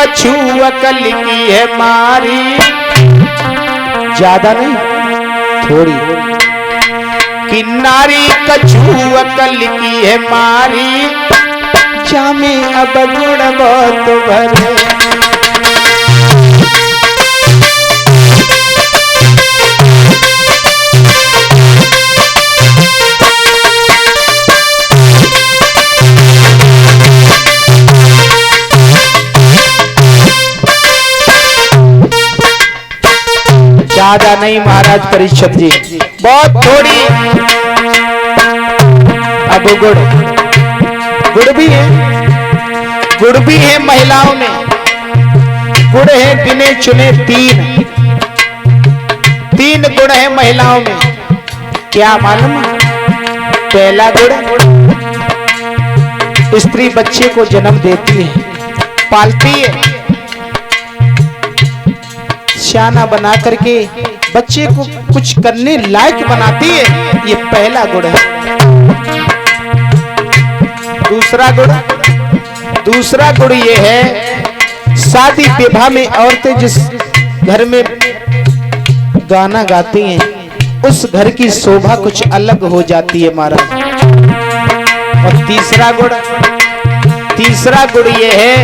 कछुअकल की है मारी, ज्यादा नहीं थोड़ी, कि नारी कछुअकल की है मारी, जामे अब गुण बहुत भरे। ज्यादा नहीं महाराज परीक्षित जी, बहुत थोड़ी। अब गुड़ भी है, गुड़ भी है महिलाओं में। गुड़ है गिने चुने तीन गुण है महिलाओं में। क्या मालूम? पहला गुण, स्त्री बच्चे को जन्म देती है, पालती है, सियाना बना करके बच्चे को कुछ करने लायक बनाती है, ये पहला गुण है। दूसरा गुण ये है, शादी विवाह में औरतें जिस घर में गाना गाती हैं, उस घर की शोभा कुछ अलग हो जाती है महाराज। और तीसरा गुण ये है,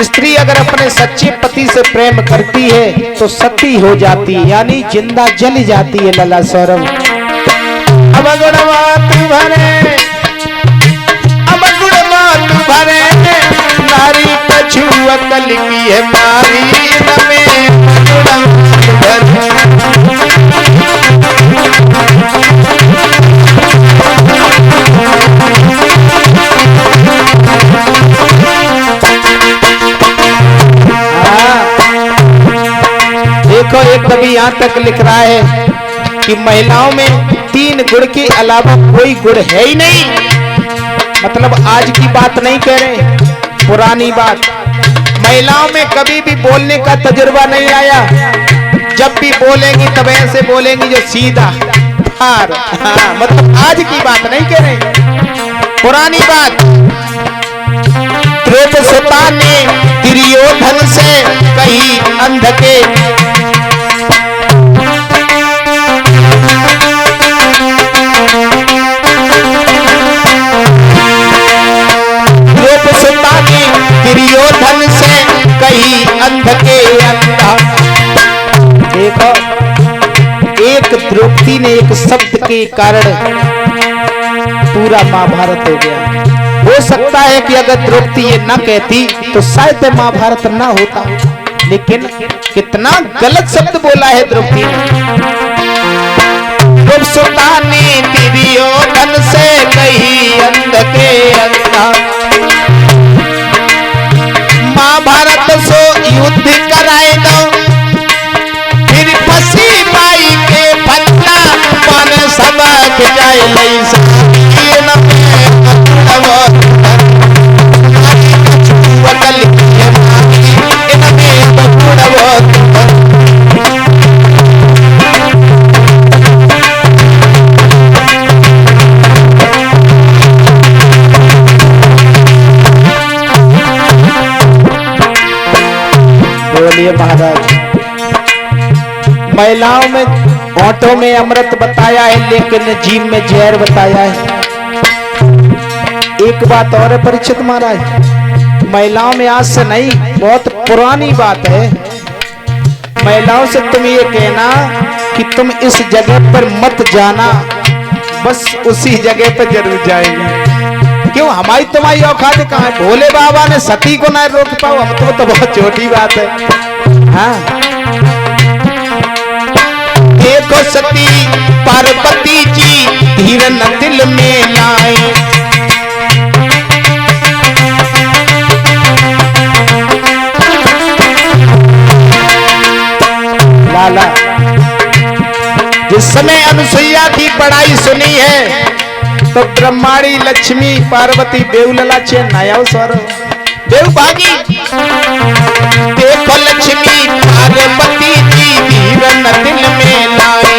स्त्री अगर अपने सच्चे पति से प्रेम करती है तो सती हो जाती है, यानी जिंदा जल जाती है। लला सौरभ अब गुणवात भरे, नारी कछुअकल की है मारी, नमे गुणवात भरे। देखो एक कवि यहाँ तक लिख रहा है कि महिलाओं में 3 गुण के अलावा कोई गुण है ही नहीं। मतलब आज की बात नहीं कह रहे, पुरानी बात। महिलाओं में कभी भी बोलने का तजुर्बा नहीं आया, जब भी बोलेंगी तब ऐसे बोलेंगी जो सीधा ठार। हाँ, मतलब आज की बात नहीं कह रहे, पुरानी बात। द्रौपदी ने दुर्योधन से कही अंध के, दुर्योधन से कही अंध के अंधा। देखो एक द्रौपदी ने एक शब्द के कारण पूरा महाभारत हो गया। हो सकता है कि अगर द्रौपदी ये न कहती तो शायद महाभारत ना होता, लेकिन कितना गलत शब्द बोला है द्रौपदी ने। द्रौपदी ने दुर्योधन से कही अंध के अंधा, महाभारत सो युद्ध कराए दो, फिर फंसी बाई के फन्ना पर सबक जाए लई सकीन में वकल के मारी इनमें बकुड़वत। बोलिए महाराज। महिलाओं में होठों में अमृत बताया है, लेकिन जीभ में जहर बताया है। एक बात और है परीक्षित महाराज, महिलाओं में आज से नहीं, बहुत पुरानी बात है। महिलाओं से तुम ये कहना कि तुम इस जगह पर मत जाना, बस उसी जगह पर जरूर जाएंगे। क्यों? हमारी तुम्हारी औकात कहाँ है? भोले बाबा ने सती को ना रोक पाओ, हम तो बहुत छोटी बात है। हाँ, देखो सती पार्वती जी धीर न दिल में लाए, लाला जिस समय अनुसुईया की पढ़ाई सुनी है तो ब्रह्माणी लक्ष्मी पार्वती बेउलला चे नया स्वर देव भागी। देखो लक्ष्मी पार्वती जी धीर न दिल में लाए,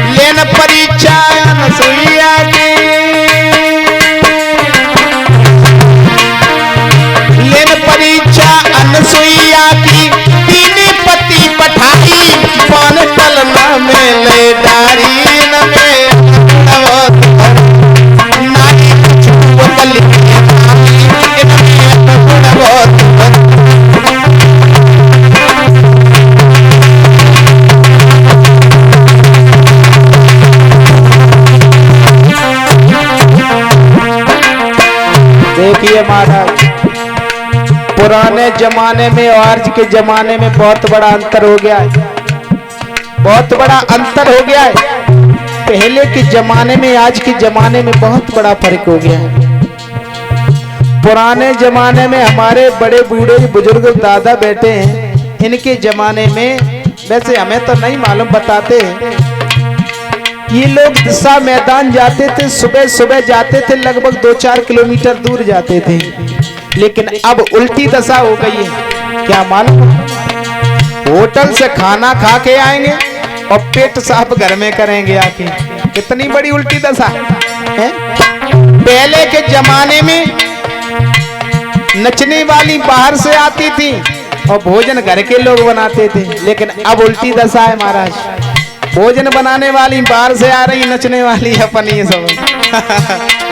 लेन परीक्षा अनुसुईया की देखिए महाराज, पुराने जमाने में और आज के जमाने में बहुत बड़ा अंतर हो गया है, बहुत बड़ा अंतर हो गया है। पहले के जमाने में आज के जमाने में बहुत बड़ा फर्क हो गया है। पुराने जमाने में हमारे बड़े बूढ़े बुजुर्ग दादा बैठे हैं, इनके जमाने में, वैसे हमें तो नहीं मालूम, बताते हैं ये लोग दिशा मैदान जाते थे, सुबह सुबह जाते थे, लगभग 2-4 किलोमीटर दूर जाते थे। लेकिन अब उल्टी दशा हो गई है, क्या मालूम? होटल से खाना खा के आएंगे और पेट साफ घर में करेंगे आके। कितनी बड़ी उल्टी दशा है। पहले के जमाने में नचने वाली बाहर से आती थी और भोजन घर के लोग बनाते थे, लेकिन अब उल्टी दशा है महाराज। भोजन बनाने वाली बाहर से आ रही, नचने वाली अपन ये सब।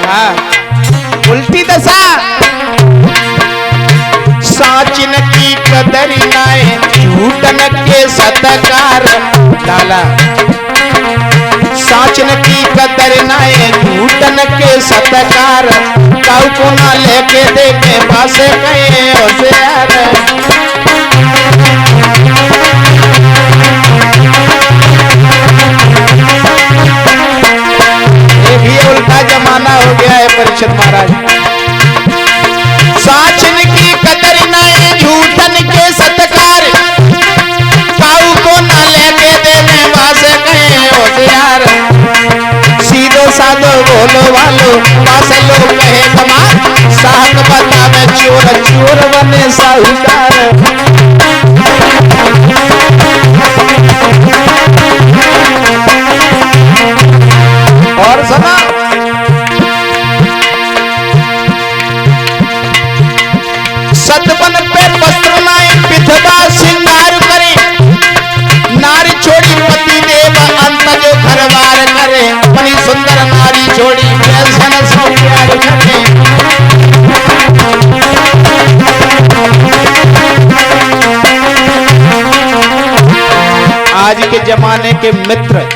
हाँ, उल्टी दशा। साचिन की कदर नाए, झूठन के सत्कार लाला। साचिन की कदर नाए, झूठन के सत्कार, काऊ को ना लेके देखे पासे कहे होशियार। ये उल्टा जमाना हो गया है परीक्षित महाराज। साचिन की कदर नाए, झूठन के सत्कार, काऊ को ना लेके देने वासे कहे होशियार। सीधो साधो बोलो वालो, पास लोग कहे कमाल, साहब बतावे चोर, चोर बने साहूकार। और सुना, सतबन पे वस्त्र नाए, विधवा सिंगार करे, नारी छोड़ी पति देव अंत जो घरवार करे। अपनी सुंदर नारी छोड़ी फैशन सो प्यार करे। आज के जमाने के मित्र,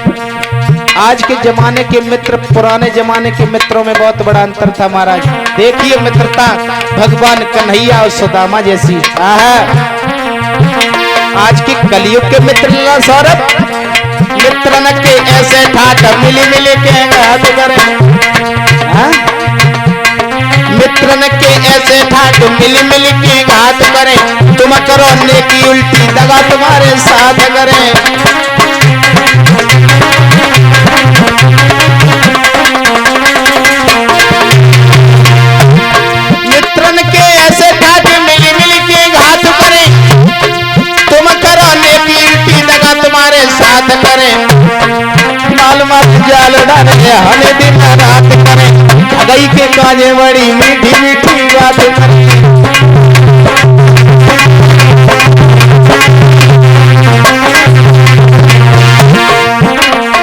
आज के जमाने के मित्र पुराने जमाने के मित्रों में बहुत बड़ा अंतर था महाराज। देखिए मित्रता भगवान कन्हैया और सुदामा जैसी। आज के कलयुग के मित्र सौरभ, मित्रन के ऐसे ठाठ मिली मिली के घात करें। मित्रन के ऐसे ठाठ मिली मिली के घात करें, तुम करो नेकी उल्टी दगा तुम्हारे साथ करें। मित्रन के ऐसे ठाठ मिली मिली के घात करें, तुम करो नेकी उल्टी दगा तुम्हारे साथ करें। माल मत जाल डाले हमें दिन रात करें, गई के काजे बड़ी मीठी मीठी बात करें।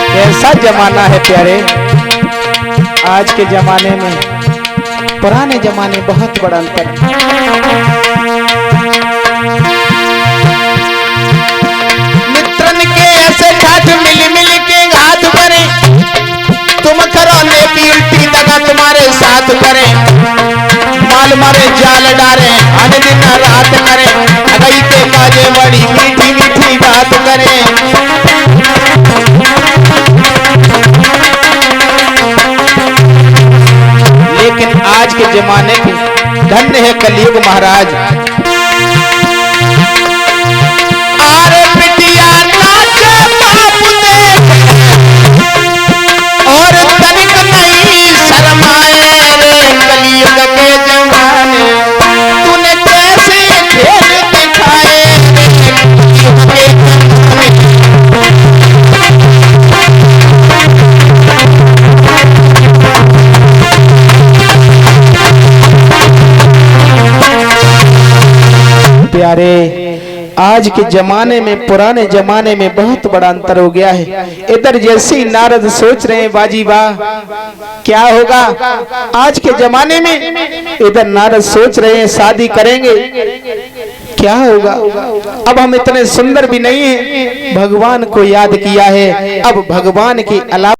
कैसा जमाना है प्यारे। आज के जमाने में पुराने जमाने बहुत बड़ा अंतर। मित्रन के ऐसे ठाठ मिली मिली के घात करें, तुम करो नेकी उल्टी दगा तुम्हारे साथ करें। माल मारे जाल डारे अन दिन रात करें, अगई के काजे बड़ी मीठी मीठी बात करें। लेकिन आज के जमाने के धन्य है कलयुग महाराज। आरे बिटिया नाचे बापू देख, और तनिक नहीं शर्माए रे कलयुग के जमाने। तूने कैसे खेल दिखाए रे प्यारे। आज के जमाने में पुराने जमाने में बहुत बड़ा अंतर हो गया है। इधर जैसे नारद सोच रहे हैं बाजी वाह क्या होगा आज के जमाने में, इधर नारद सोच रहे हैं शादी करेंगे क्या होगा। अब हम इतने सुंदर भी नहीं हैं, भगवान को याद किया है। अब भगवान के अलावा